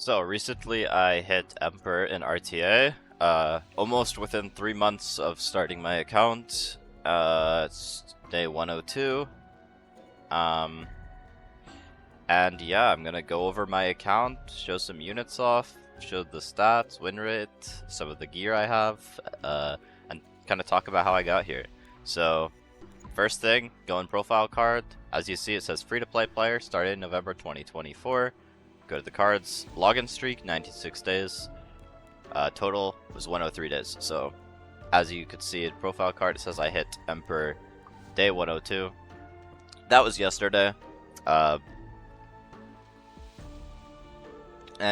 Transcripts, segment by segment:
So recently I hit Emperor in RTA, almost within 3 months of starting my account. It's day 102. Um, and yeah, I'm gonna go over my account, show some units off, show the stats, win rate, some of the gear I have, and kind of talk about how I got here. So, first thing, go in profile card. As you see, it says free to play player, started in November 2024. Go to the cards, login streak, 96 days. Total was 103 days. So, as you could see in profile card, it says I hit Emperor day 102. That was yesterday. And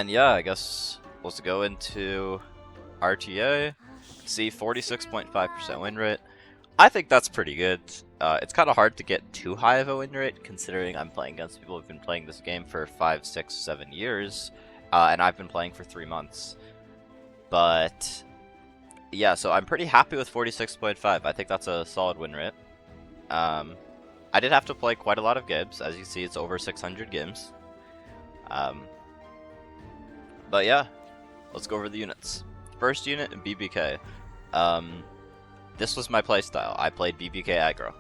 yeah, I guess let's go into RTA. See, 46.5% win rate. I think that's pretty good. It's kind of hard to get too high of a win rate, considering I'm playing against people who've been playing this game for 5, 6, 7 years, and I've been playing for 3 months. But yeah, so I'm pretty happy with 46.5. I think that's a solid win rate. I did have to play quite a lot of games. As you see, it's over 600 games. But yeah, let's go over the units. First unit, BBK. This was my playstyle. I played BBK aggro.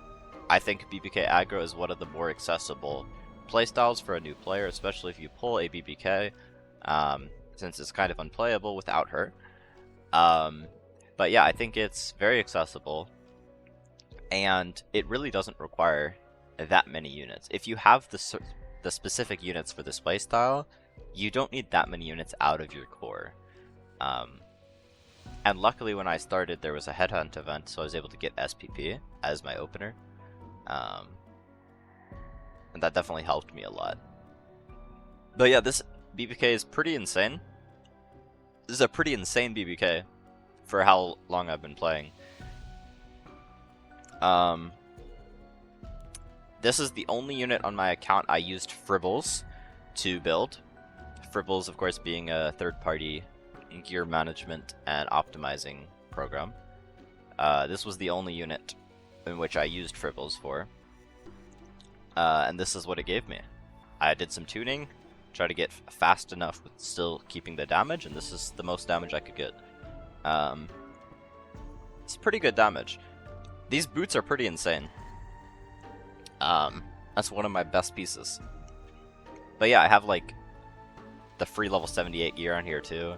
I think BBK aggro is one of the more accessible playstyles for a new player, especially if you pull a BBK, since it's kind of unplayable without her. But yeah, I think it's very accessible, and it really doesn't require that many units. If you have the specific units for this playstyle, you don't need that many units out of your core. And luckily when I started there was a headhunt event, so I was able to get SPP as my opener. And that definitely helped me a lot. But yeah, this BBK is pretty insane. This is a pretty insane BBK for how long I've been playing. This is the only unit on my account I used Fribbles to build. Fribbles, of course, being a third-party gear management and optimizing program. This was the only unit in which I used Fribbles for. And this is what it gave me. I did some tuning, try to get fast enough with still keeping the damage, and this is the most damage I could get. It's pretty good damage. These boots are pretty insane. That's one of my best pieces. But yeah, I have like the free level 78 gear on here too.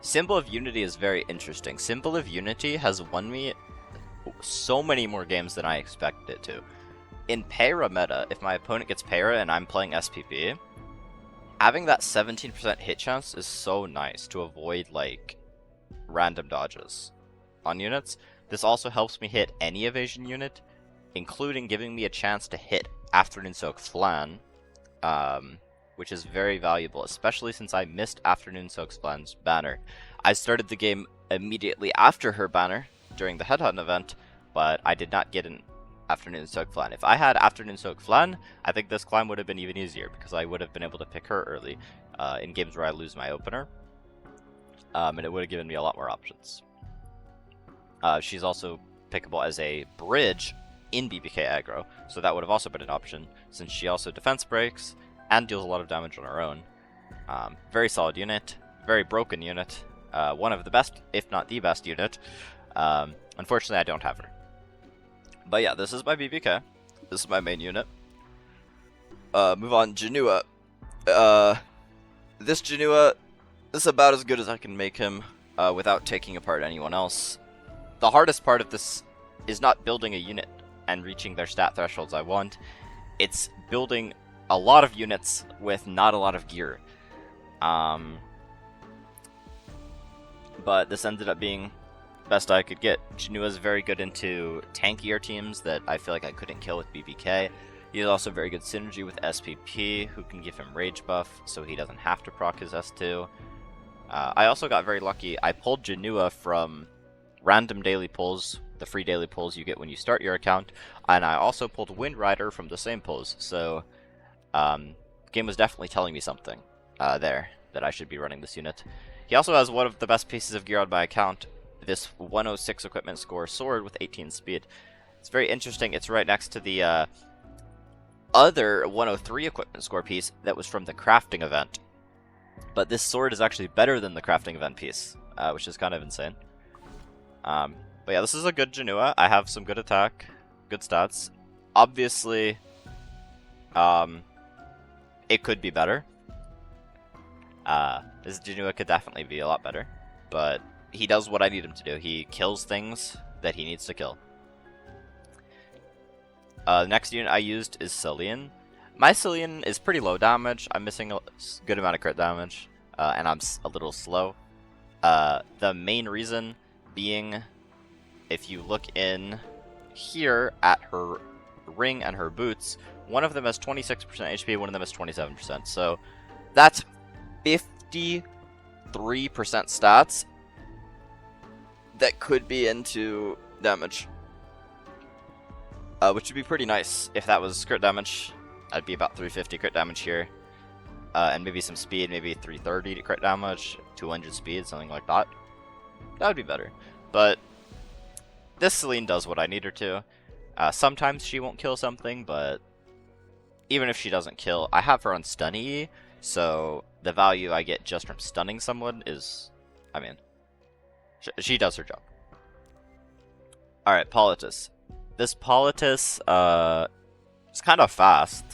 Symbol of Unity is very interesting. Symbol of Unity has won me so many more games than I expected it to. In Perra meta, if my opponent gets Perra and I'm playing SPP, having that 17% hit chance is so nice to avoid like random dodges on units. This also helps me hit any evasion unit, including giving me a chance to hit Afternoon Soak Flan, which is very valuable, especially since I missed Afternoon Soak Flan's banner. I started the game immediately after her banner during the Headhunt event, but I did not get an Afternoon Soak Flan. If I had Afternoon Soak Flan, I think this climb would have been even easier, because I would have been able to pick her early in games where I lose my opener, and it would have given me a lot more options. She's also pickable as a bridge in BBK aggro, so that would have also been an option, since she also defense breaks and deals a lot of damage on her own. Very solid unit, very broken unit, one of the best, if not the best unit. Unfortunately, I don't have her. But yeah, this is my BBK. This is my main unit. Move on, Janua. This Janua is about as good as I can make him without taking apart anyone else. The hardest part of this is not building a unit and reaching their stat thresholds I want. It's building a lot of units with not a lot of gear. But this ended up being best I could get. Janua is very good into tankier teams that I feel like I couldn't kill with BBK. He is also very good synergy with SPP, who can give him rage buff, so he doesn't have to proc his S2. I also got very lucky. I pulled Janua from random daily pulls, the free daily pulls you get when you start your account, and I also pulled Wind Rider from the same pulls, so the game was definitely telling me something there, that I should be running this unit. He also has one of the best pieces of gear on my account, this 106 equipment score sword with 18 speed. It's very interesting. It's right next to the other 103 equipment score piece that was from the crafting event. But this sword is actually better than the crafting event piece, which is kind of insane. But yeah, this is a good Janua. I have some good attack, good stats. Obviously, it could be better. This Janua could definitely be a lot better. But he does what I need him to do. He kills things that he needs to kill. The next unit I used is Celine. My Celine is pretty low damage. I'm missing a good amount of crit damage. And I'm a little slow. The main reason being, if you look in here at her ring and her boots, one of them has 26% HP, one of them has 27%. So that's 53% stats that could be into damage. Which would be pretty nice if that was crit damage. I'd be about 350 crit damage here. And maybe some speed, maybe 330 to crit damage, 200 speed, something like that. That would be better. But this Celine does what I need her to. Sometimes she won't kill something, but even if she doesn't kill, I have her on stun E, so the value I get just from stunning someone is, I mean, she does her job. Alright, Politis. This Politis is kind of fast,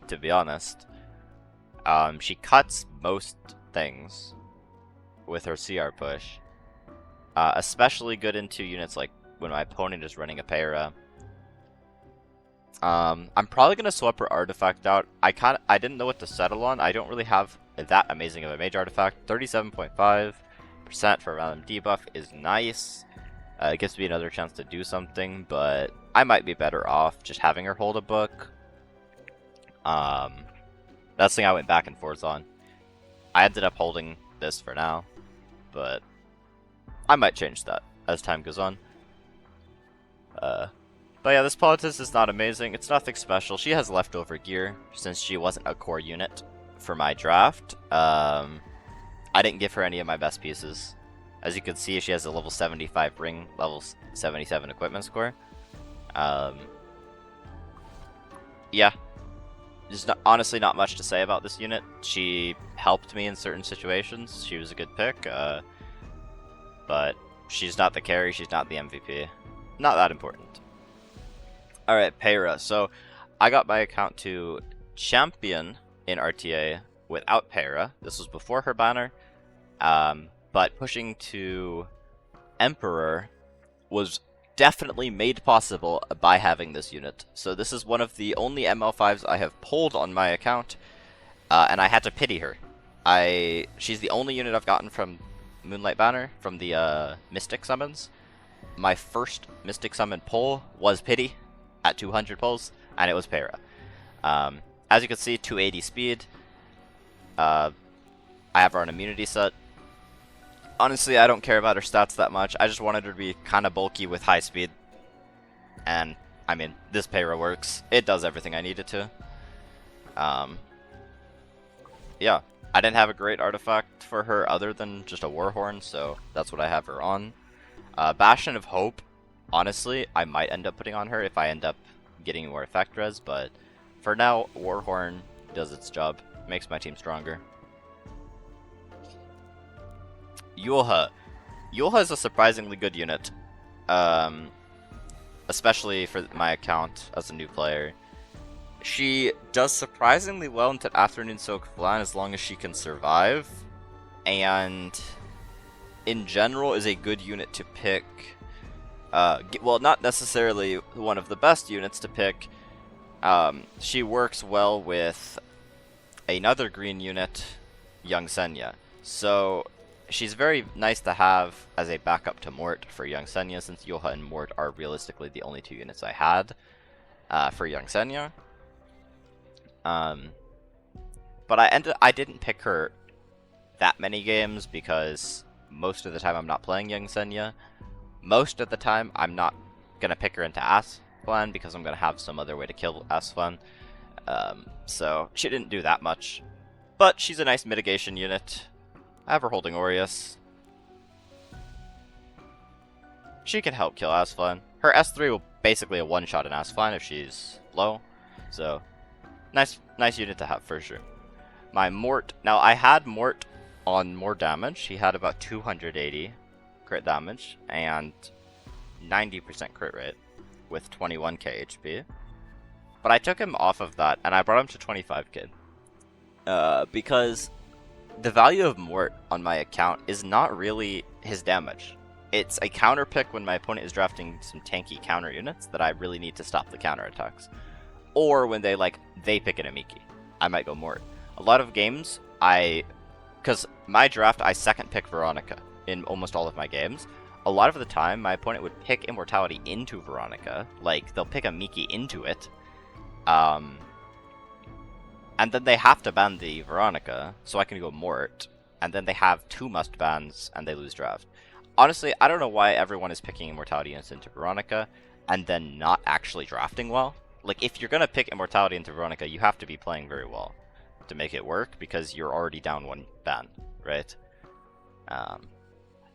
to be honest. She cuts most things with her CR push. Especially good into units like when my opponent is running a Perra. I'm probably gonna swap her artifact out. I didn't know what to settle on. I don't really have that amazing of a mage artifact. 37.5% for random debuff is nice. It gives me another chance to do something, but I might be better off just having her hold a book. That's the thing I went back and forth on. I ended up holding this for now, but I might change that as time goes on. But yeah, this Politis is not amazing. It's nothing special. She has leftover gear since she wasn't a core unit for my draft. I didn't give her any of my best pieces. As you can see, she has a level 75 ring, level 77 equipment score. Yeah. There's honestly not much to say about this unit. She helped me in certain situations. She was a good pick. But she's not the carry. She's not the MVP. Not that important. Alright, Perra. So, I got my account to champion in RTA without Perra. This was before her banner. But pushing to Emperor was definitely made possible by having this unit. So this is one of the only ML5s I have pulled on my account, and I had to pity her. She's the only unit I've gotten from Moonlight Banner, from the Mystic Summons. My first Mystic Summon pull was Pity at 200 pulls, and it was Perra. As you can see, 280 speed. I have her on immunity set. Honestly, I don't care about her stats that much. I just wanted her to be kind of bulky with high speed. And, I mean, this Perra works. It does everything I need it to. Yeah, I didn't have a great artifact for her other than just a Warhorn, so that's what I have her on. Bastion of Hope, honestly, I might end up putting on her if I end up getting more effect res, but for now, Warhorn does its job. Makes my team stronger. Yulha. Yulha is a surprisingly good unit. Especially for my account as a new player. She does surprisingly well into Afternoon Soak Flan as long as she can survive. And in general is a good unit to pick. Well, not necessarily one of the best units to pick. She works well with another green unit, Young Senya. So she's very nice to have as a backup to Mort for Young Senya, since Yulha and Mort are realistically the only two units I had for Young Senya. But I didn't pick her that many games because most of the time I'm not playing Young Senya. Most of the time I'm not gonna pick her into Aslan because I'm gonna have some other way to kill Aslan. So she didn't do that much, but she's a nice mitigation unit. I have her holding Aureus. She can help kill Aslan. Her S3 will basically a one-shot in Aslan if she's low. So, nice unit to have for sure. My Mort. Now, I had Mort on more damage. He had about 280 crit damage and 90% crit rate with 21k HP. But I took him off of that and I brought him to 25k. Because the value of Mort on my account is not really his damage. It's a counter pick when my opponent is drafting some tanky counter units that I really need to stop the counter attacks. Or when they pick an Amiki. I might go Mort. A lot of games, because my draft, I second pick Veronica in almost all of my games. A lot of the time, my opponent would pick Immortality into Veronica. Like, they'll pick a Miki into it. And then they have to ban the Veronica, so I can go Mort. And then they have 2 must bans, and they lose draft. Honestly, I don't know why everyone is picking Immortality units into Veronica, and then not actually drafting well. Like, if you're gonna pick Immortality into Veronica, you have to be playing very well to make it work, because you're already down 1 ban, right?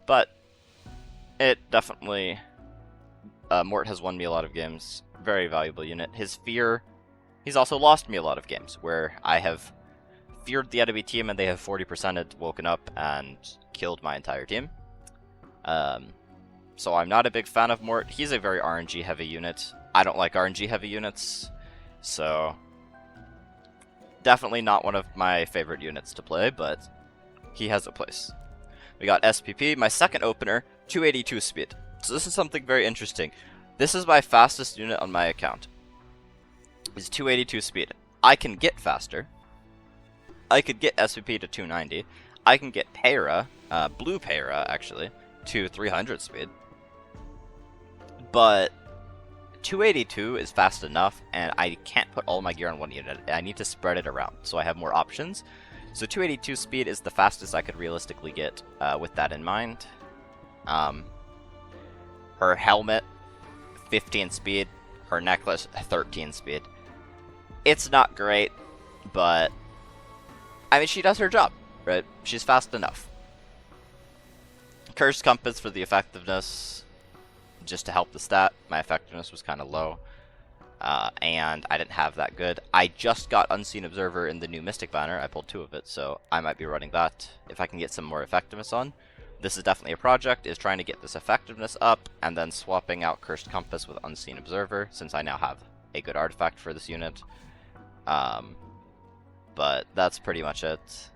But it definitely... Mort has won me a lot of games. Very valuable unit. His Fear... He's also lost me a lot of games, where I have feared the enemy team and they have 40%ed, woken up, and killed my entire team. So I'm not a big fan of Mort. He's a very RNG heavy unit. I don't like RNG heavy units, so definitely not one of my favorite units to play, but he has a place. We got SPP, my second opener, 282 speed. So this is something very interesting. This is my fastest unit on my account. It's 282 speed. I can get faster. I could get SPP to 290. I can get Perra, blue Perra actually, to 300 speed. But 282 is fast enough, and I can't put all my gear on one unit. I need to spread it around, so I have more options. So 282 speed is the fastest I could realistically get with that in mind. Her helmet, 15 speed. Her necklace, 13 speed. It's not great, but I mean, she does her job, right? She's fast enough. Cursed Compass for the effectiveness, just to help the stat. My effectiveness was kind of low, and I didn't have that good. I just got Unseen Observer in the new Mystic banner. I pulled 2 of it, so I might be running that if I can get some more effectiveness on. This is definitely a project, is trying to get this effectiveness up, and then swapping out Cursed Compass with Unseen Observer, since I now have a good artifact for this unit. But that's pretty much it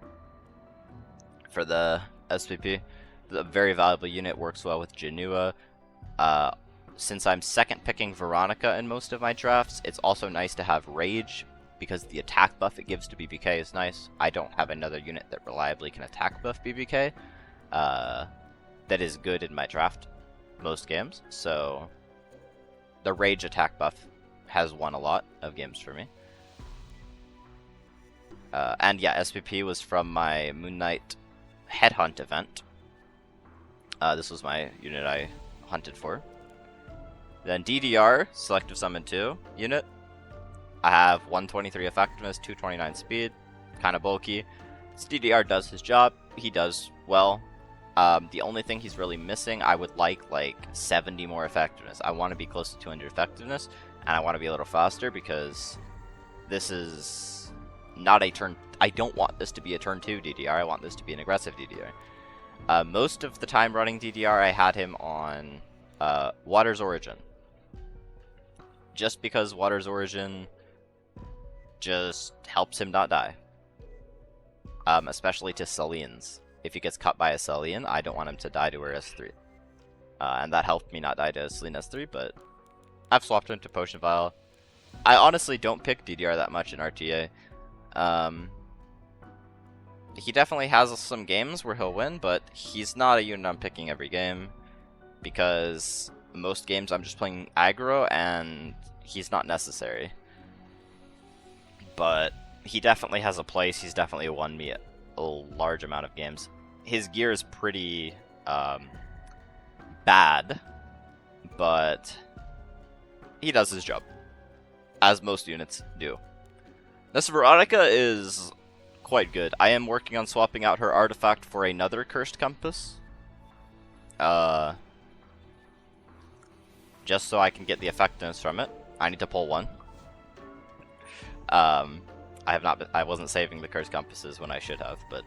for the SPP. The very valuable unit, works well with Janua. Since I'm second picking Veronica in most of my drafts, it's also nice to have Rage, because the attack buff it gives to BBK is nice. I don't have another unit that reliably can attack buff BBK that is good in my draft most games, so the Rage attack buff has won a lot of games for me. And yeah, SPP was from my Moon Knight Headhunt event. This was my unit I hunted for. Then DDR, Selective Summon 2 unit. I have 123 effectiveness, 229 speed, kind of bulky. This DDR does his job, he does well. The only thing he's really missing, I would like 70 more effectiveness. I want to be close to 200 effectiveness, and I want to be a little faster, because this is not a turn... I don't want this to be a turn 2 DDR, I want this to be an aggressive DDR. Most of the time running DDR, I had him on Water's Origin. Just because Water's Origin just helps him not die. Especially to Celine's. If he gets cut by a Celine, I don't want him to die to her S3. And that helped me not die to Celine S3, but I've swapped him to Potion Vial. I honestly don't pick DDR that much in RTA. He definitely has some games where he'll win, but he's not a unit I'm picking every game, because most games I'm just playing aggro, and he's not necessary. But he definitely has a place. He's definitely won me a large amount of games. His gear is pretty bad, but he does his job, as most units do. This Veronica is quite good. I am working on swapping out her artifact for another Cursed Compass. Just so I can get the effectiveness from it. I need to pull 1. I wasn't saving the cursed compasses when I should have, but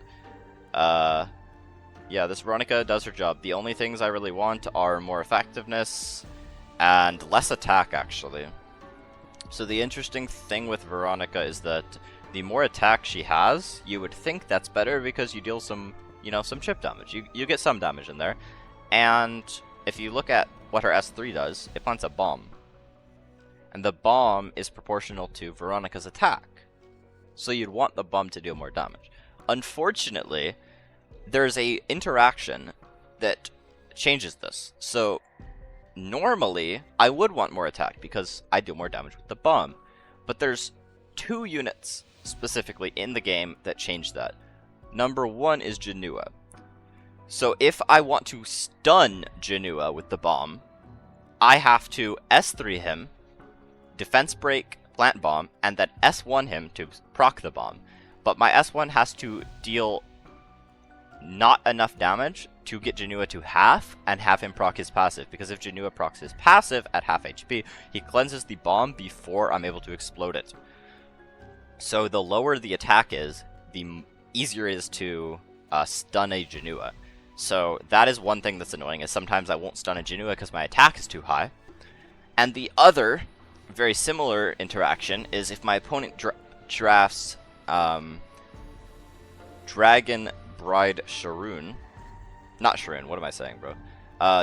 yeah, this Veronica does her job. The only things I really want are more effectiveness and less attack, actually. So the interesting thing with Veronica is that the more attack she has, you would think that's better because you deal some, some chip damage. You get some damage in there. And if you look at what her S3 does, it plants a bomb. And the bomb is proportional to Veronica's attack. So you'd want the bomb to deal more damage. Unfortunately, there's a interaction that changes this. So normally, I would want more attack because I do more damage with the bomb. But there's 2 units specifically in the game that change that. Number 1 is Janua. So if I want to stun Janua with the bomb, I have to S3 him, defense break, plant bomb, and then S1 him to proc the bomb. But my S1 has to deal not enough damage to get Janua to half and have him proc his passive, because if Janua procs his passive at half HP, he cleanses the bomb before I'm able to explode it. So the lower the attack is, the easier it is to stun a Janua. So that is one thing that's annoying, is sometimes I won't stun a Janua because my attack is too high. And the other very similar interaction is if my opponent drafts Dragon Bride Sharoon. Not Sharoon, what am I saying, bro?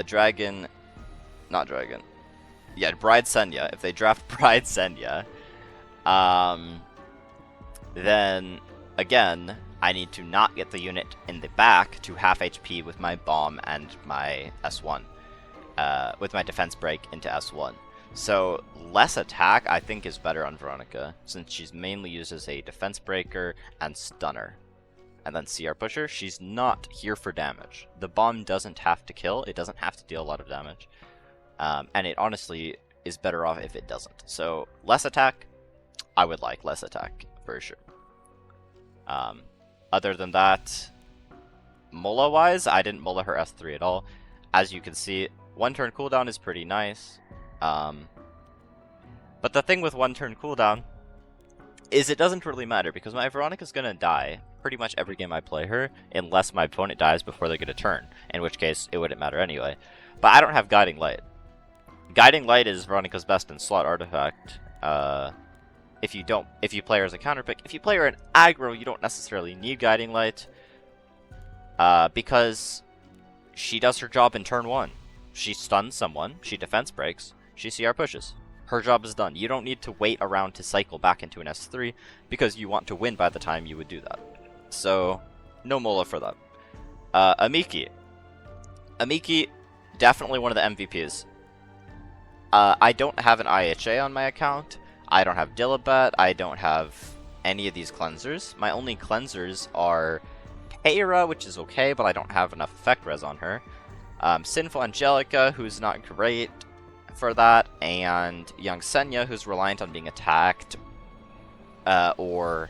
Dragon... Not Dragon. Yeah, Bride Senya. If they draft Bride Senya, then, again, I need to not get the unit in the back to half HP with my bomb and my S1. With my defense break into S1. So, less attack, I think, is better on Veronica, since she's mainly used as a defense breaker and stunner. And then CR pusher, she's not here for damage. The bomb doesn't have to kill, it doesn't have to deal a lot of damage. And it honestly is better off if it doesn't. So, less attack, I would like less attack, for sure. Other than that, Mola-wise, I didn't Mola her S3 at all. As you can see, 1 turn cooldown is pretty nice. But the thing with 1 turn cooldown is it doesn't really matter, because my Veronica's gonna die pretty much every game I play her, unless my opponent dies before they get a turn, in which case it wouldn't matter anyway. But I don't have Guiding Light. Guiding Light is Veronica's best in slot artifact. If you play her as a counterpick. If you play her in aggro, you don't necessarily need Guiding Light, because she does her job in turn 1. She stuns someone, she defense breaks, she CR pushes. Her job is done. You don't need to wait around to cycle back into an S3, because you want to win by the time you would do that. So, no Mola for that. Amiki. Amiki, definitely one of the MVPs. I don't have an IHA on my account. I don't have Dilibet. I don't have any of these cleansers. My only cleansers are Perra, which is okay, but I don't have enough effect res on her. Sinful Angelica, who's not great for that, and Young Senya, who's reliant on being attacked or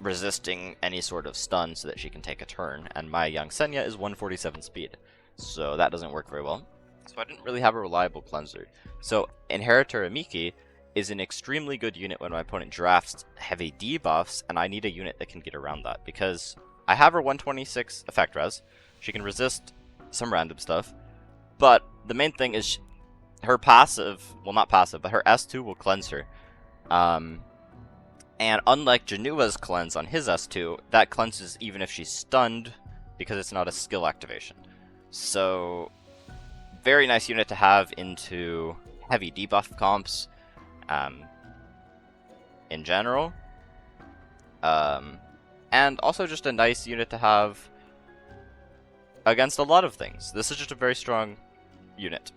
resisting any sort of stun so that she can take a turn. And my Young Senya is 147 speed, so that doesn't work very well. So I didn't really have a reliable cleanser. So Inheritor Amiki is an extremely good unit when my opponent drafts heavy debuffs, and I need a unit that can get around that, because I have her 126 effect res. She can resist some random stuff, but the main thing is her passive, well, not passive, but her S2 will cleanse her. And unlike Janua's cleanse on his S2, that cleanses even if she's stunned, because it's not a skill activation. So, very nice unit to have into heavy debuff comps in general. And also just a nice unit to have against a lot of things. This is just a very strong unit.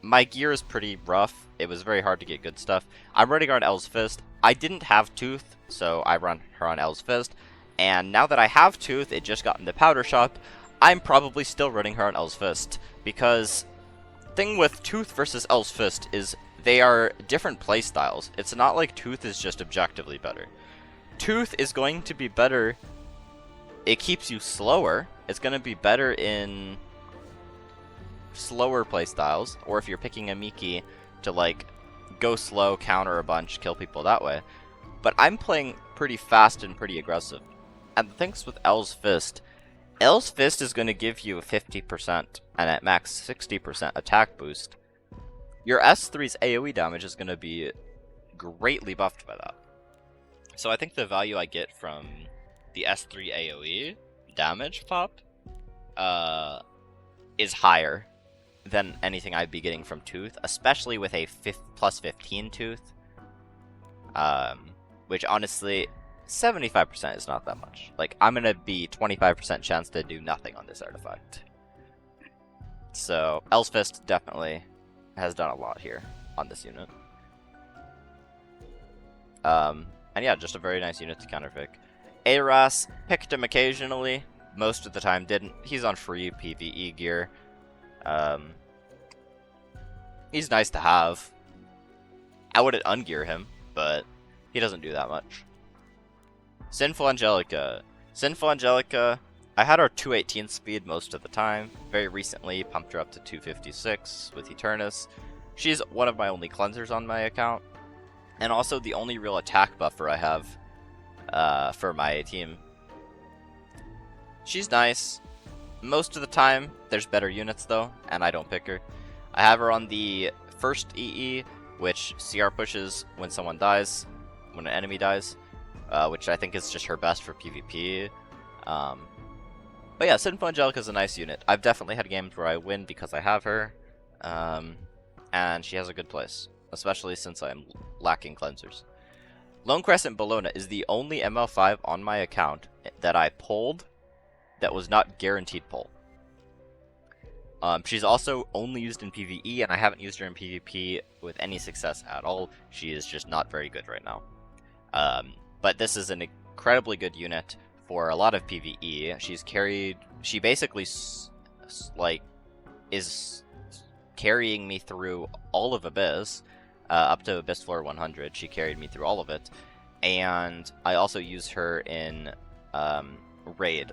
My gear is pretty rough. It was very hard to get good stuff. I'm running her on L's Fist. I didn't have Tooth, so I run her on L's Fist. And now that I have Tooth, it just got in the powder shop, I'm probably still running her on L's Fist. Because thing with Tooth versus L's Fist is they are different playstyles. It's not like Tooth is just objectively better. Tooth is going to be better. It keeps you slower. It's going to be better in slower playstyles, or if you're picking a Amiki to like go slow, counter a bunch, kill people that way. But I'm playing pretty fast and pretty aggressive. And the things with L's Fist is going to give you a 50% and at max 60% attack boost. Your S3's AoE damage is going to be greatly buffed by that. So I think the value I get from the S3 AoE damage pop is higher than anything I'd be getting from Tooth, especially with a plus 15 Tooth. Which honestly, 75% is not that much. Like, I'm gonna be 25% chance to do nothing on this artifact. So, L's Fist definitely has done a lot here on this unit. And yeah, just a very nice unit to counterpick. Aras, picked him occasionally. Most of the time didn't. He's on free PvE gear. He's nice to have. I wouldn't ungear him, but he doesn't do that much. Sinful Angelica. Sinful Angelica, I had her 218 speed most of the time. Very recently, pumped her up to 256 with Eternus. She's one of my only cleansers on my account. And also the only real attack buffer I have for my team. She's nice. Most of the time, there's better units though, and I don't pick her. I have her on the first EE, which CR pushes when someone dies, when an enemy dies, which I think is just her best for PvP. But yeah, Sinful Angelica is a nice unit. I've definitely had games where I win because I have her, and she has a good place, especially since I'm lacking cleansers. Lone Crescent Bologna is the only ML5 on my account that I pulled that was not guaranteed pull. She's also only used in PvE, and I haven't used her in PvP with any success at all. She is just not very good right now. But this is an incredibly good unit for a lot of PvE. She basically is carrying me through all of Abyss, up to Abyss floor 100. She carried me through all of it, and I also use her in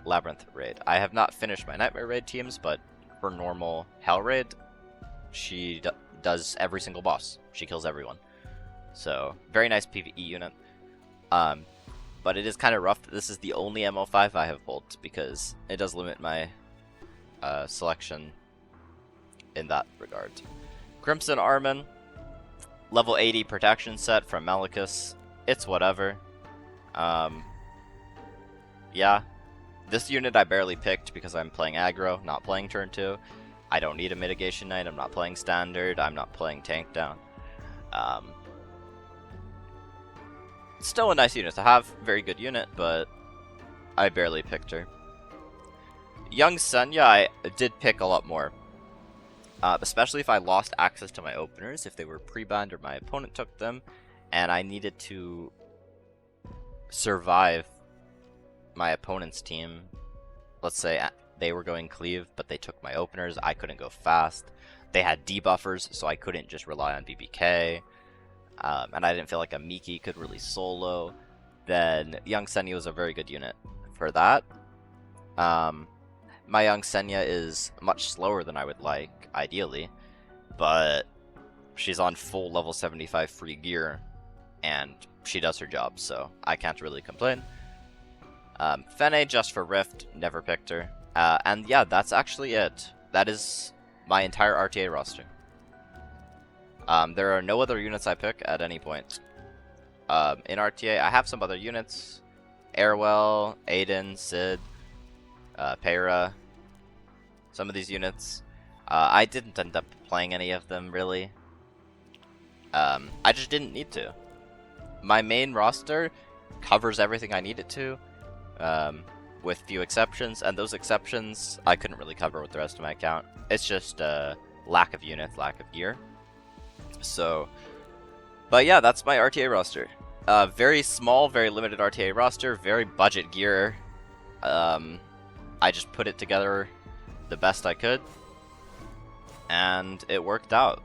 Labyrinth raid. I have not finished my Nightmare raid teams, but for normal Hell raid, she does every single boss. She kills everyone. So, very nice PvE unit. But it is kind of rough that this is the only ML5 I have pulled, because it does limit my selection in that regard. Crimson Armin, level 80 protection set from Malekith. It's whatever. Yeah. This unit I barely picked because I'm playing aggro, not playing turn 2. I don't need a mitigation knight, I'm not playing standard, I'm not playing tank down. Still a nice unit to have, very good unit, but I barely picked her. Young Senya I did pick a lot more. Especially if I lost access to my openers, if they were pre-banned or my opponent took them, and I needed to survive my opponent's team. Let's say they were going cleave, but they took my openers, I couldn't go fast. They had debuffers, so I couldn't just rely on BBK. And I didn't feel like Amiki could really solo. Then Young Senya was a very good unit for that. My Young Senya is much slower than I would like, ideally, but she's on full level 75 free gear, and she does her job, so I can't really complain. Fene just for Rift, never picked her. And yeah, that's actually it. That is my entire RTA roster. There are no other units I pick at any point. In RTA, I have some other units. Airwell, Aiden, Sid, Perra. Some of these units. I didn't end up playing any of them, really. I just didn't need to. My main roster covers everything I needed to. With few exceptions, and those exceptions I couldn't really cover with the rest of my account. It's just lack of units, lack of gear. So, but yeah, that's my RTA roster. Very small, very limited RTA roster, very budget gear. I just put it together the best I could, and it worked out.